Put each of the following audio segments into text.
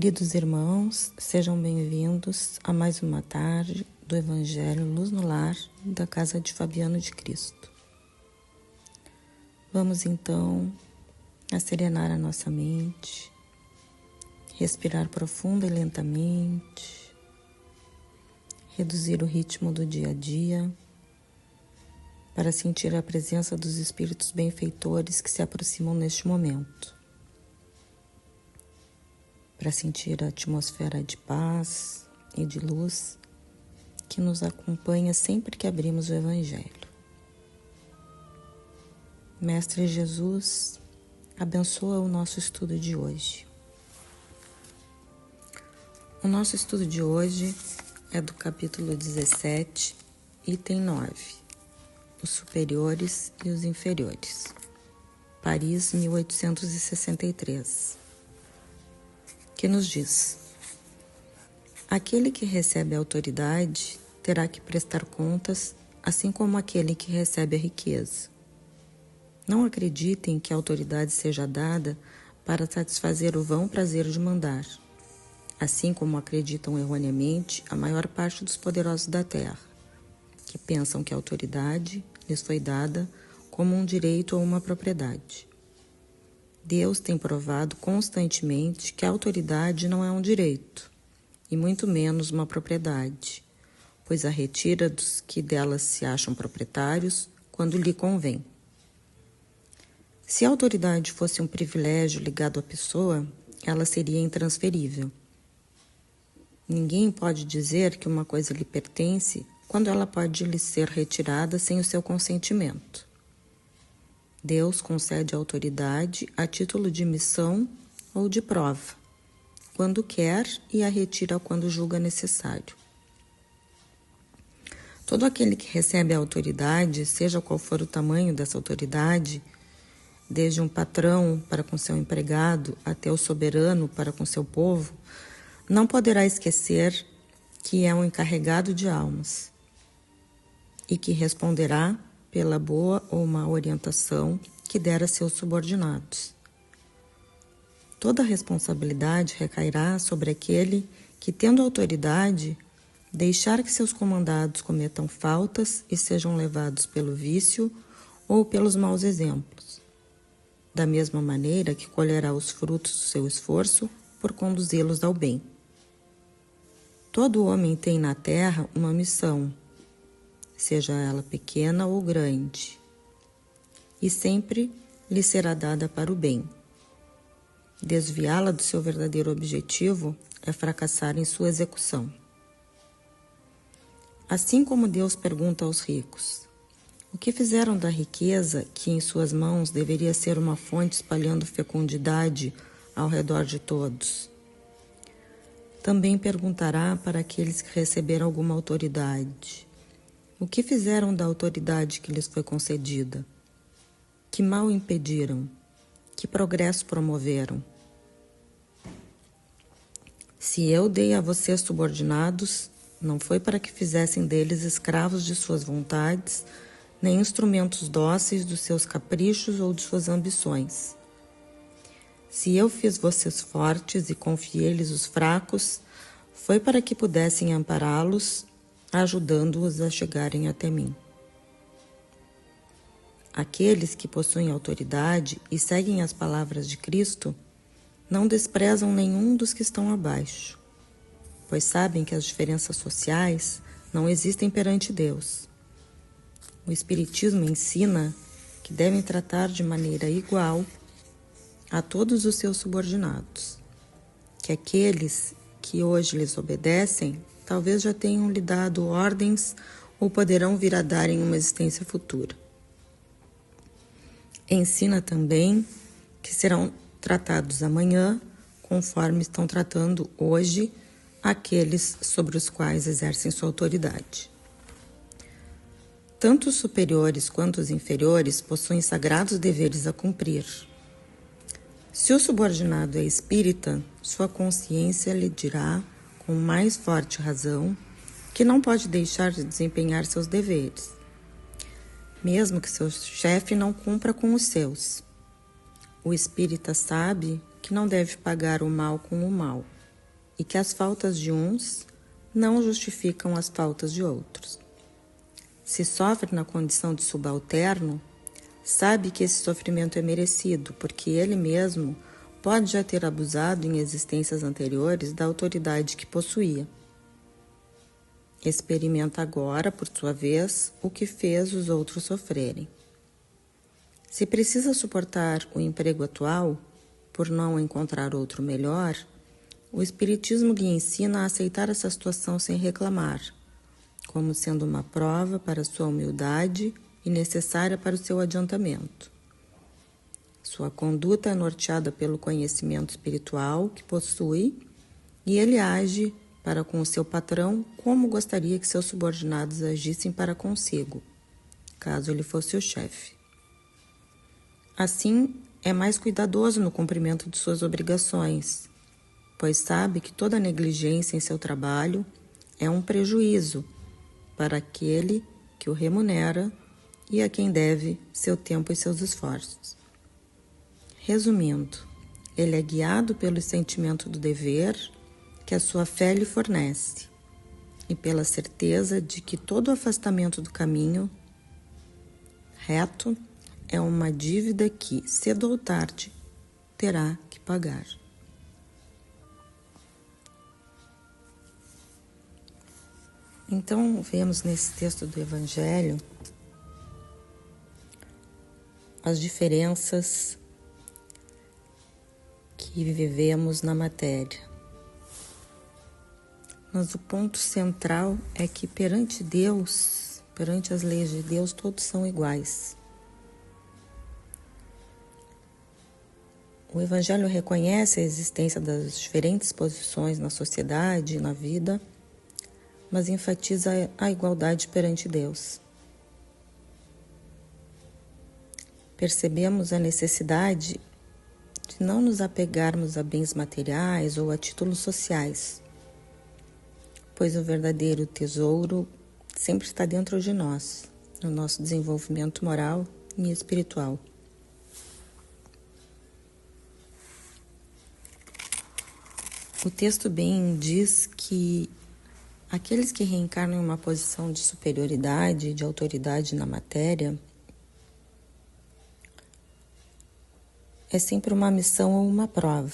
Queridos irmãos, sejam bem-vindos a mais uma tarde do Evangelho Luz no Lar da Casa de Fabiano de Cristo. Vamos então serenar a nossa mente, respirar profunda e lentamente, reduzir o ritmo do dia a dia para sentir a presença dos espíritos benfeitores que se aproximam neste momento. Para sentir a atmosfera de paz e de luz que nos acompanha sempre que abrimos o Evangelho. Mestre Jesus, abençoa o nosso estudo de hoje. O nosso estudo de hoje é do capítulo 17, item 9, os superiores e os inferiores, Paris, 1863. Que nos diz: aquele que recebe a autoridade terá que prestar contas, assim como aquele que recebe a riqueza. Não acreditem que a autoridade seja dada para satisfazer o vão prazer de mandar, assim como acreditam erroneamente a maior parte dos poderosos da terra, que pensam que a autoridade lhes foi dada como um direito ou uma propriedade. Deus tem provado constantemente que a autoridade não é um direito, e muito menos uma propriedade, pois a retira dos que delas se acham proprietários quando lhe convém. Se a autoridade fosse um privilégio ligado à pessoa, ela seria intransferível. Ninguém pode dizer que uma coisa lhe pertence quando ela pode lhe ser retirada sem o seu consentimento. Deus concede autoridade a título de missão ou de prova, quando quer, e a retira quando julga necessário. Todo aquele que recebe a autoridade, seja qual for o tamanho dessa autoridade, desde um patrão para com seu empregado até o soberano para com seu povo, não poderá esquecer que é um encarregado de almas e que responderá pela boa ou má orientação que der a seus subordinados. Toda a responsabilidade recairá sobre aquele que, tendo autoridade, deixar que seus comandados cometam faltas e sejam levados pelo vício ou pelos maus exemplos, da mesma maneira que colherá os frutos do seu esforço por conduzi-los ao bem. Todo homem tem na terra uma missão, seja ela pequena ou grande, e sempre lhe será dada para o bem. Desviá-la do seu verdadeiro objetivo é fracassar em sua execução. Assim como Deus pergunta aos ricos: o que fizeram da riqueza que em suas mãos deveria ser uma fonte espalhando fecundidade ao redor de todos? Também perguntará para aqueles que receberam alguma autoridade: o que fizeram da autoridade que lhes foi concedida? Que mal impediram? Que progresso promoveram? Se eu dei a vocês subordinados, não foi para que fizessem deles escravos de suas vontades, nem instrumentos dóceis dos seus caprichos ou de suas ambições. Se eu fiz vocês fortes e confiei-lhes os fracos, foi para que pudessem ampará-los, ajudando-os a chegarem até mim. Aqueles que possuem autoridade e seguem as palavras de Cristo não desprezam nenhum dos que estão abaixo, pois sabem que as diferenças sociais não existem perante Deus. O Espiritismo ensina que devem tratar de maneira igual a todos os seus subordinados, que aqueles que hoje lhes obedecem talvez já tenham lhe dado ordens ou poderão vir a dar em uma existência futura. Ensina também que serão tratados amanhã conforme estão tratando hoje aqueles sobre os quais exercem sua autoridade. Tanto os superiores quanto os inferiores possuem sagrados deveres a cumprir. Se o subordinado é espírita, sua consciência lhe dirá com mais forte razão que não pode deixar de desempenhar seus deveres, mesmo que seu chefe não cumpra com os seus. O espírita sabe que não deve pagar o mal com o mal, e que as faltas de uns não justificam as faltas de outros. Se sofre na condição de subalterno, sabe que esse sofrimento é merecido, porque ele mesmo pode já ter abusado em existências anteriores da autoridade que possuía. Experimenta agora, por sua vez, o que fez os outros sofrerem. Se precisa suportar o emprego atual, por não encontrar outro melhor, o Espiritismo lhe ensina a aceitar essa situação sem reclamar, como sendo uma prova para sua humildade e necessária para o seu adiantamento. Sua conduta é norteada pelo conhecimento espiritual que possui e ele age para com o seu patrão como gostaria que seus subordinados agissem para consigo, caso ele fosse o chefe. Assim, é mais cuidadoso no cumprimento de suas obrigações, pois sabe que toda negligência em seu trabalho é um prejuízo para aquele que o remunera e a quem deve seu tempo e seus esforços. Resumindo, ele é guiado pelo sentimento do dever que a sua fé lhe fornece e pela certeza de que todo afastamento do caminho reto é uma dívida que, cedo ou tarde, terá que pagar. Então, vemos nesse texto do Evangelho as diferenças que vivemos na matéria. Mas o ponto central é que perante Deus, perante as leis de Deus, todos são iguais. O Evangelho reconhece a existência das diferentes posições na sociedade e na vida, mas enfatiza a igualdade perante Deus. Percebemos a necessidade de não nos apegarmos a bens materiais ou a títulos sociais, pois o verdadeiro tesouro sempre está dentro de nós, no nosso desenvolvimento moral e espiritual. O texto bem diz que aqueles que reencarnam em uma posição de superioridade, de autoridade na matéria, é sempre uma missão ou uma prova,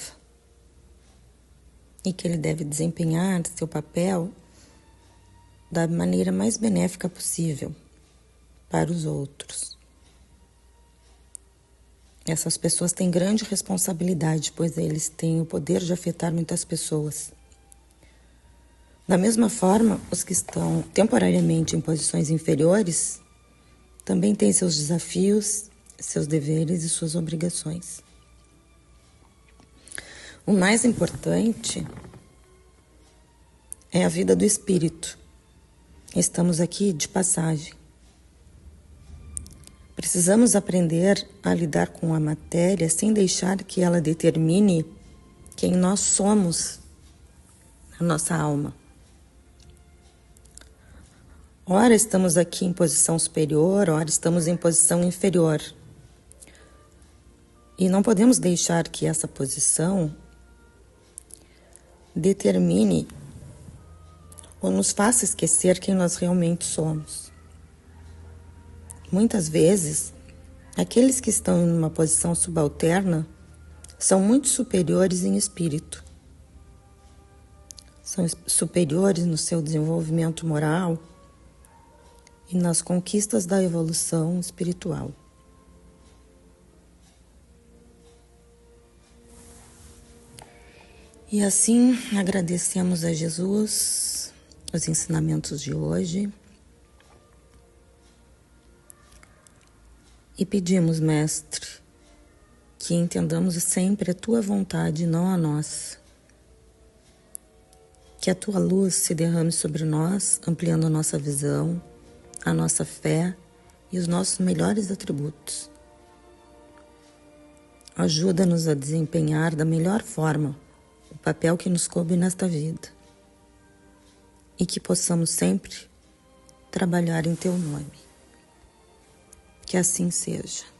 e que ele deve desempenhar seu papel da maneira mais benéfica possível para os outros. Essas pessoas têm grande responsabilidade, pois eles têm o poder de afetar muitas pessoas. Da mesma forma, os que estão temporariamente em posições inferiores também têm seus desafios, seus deveres e suas obrigações. O mais importante é a vida do espírito. Estamos aqui de passagem. Precisamos aprender a lidar com a matéria sem deixar que ela determine quem nós somos, a nossa alma. Ora estamos aqui em posição superior, ora estamos em posição inferior. E não podemos deixar que essa posição determine ou nos faça esquecer quem nós realmente somos. Muitas vezes, aqueles que estão em uma posição subalterna são muito superiores em espírito. São superiores no seu desenvolvimento moral e nas conquistas da evolução espiritual. E assim, agradecemos a Jesus os ensinamentos de hoje e pedimos, Mestre, que entendamos sempre a Tua vontade e não a nossa. Que a Tua luz se derrame sobre nós, ampliando a nossa visão, a nossa fé e os nossos melhores atributos. Ajuda-nos a desempenhar da melhor forma o papel que nos coube nesta vida e que possamos sempre trabalhar em Teu nome. Que assim seja.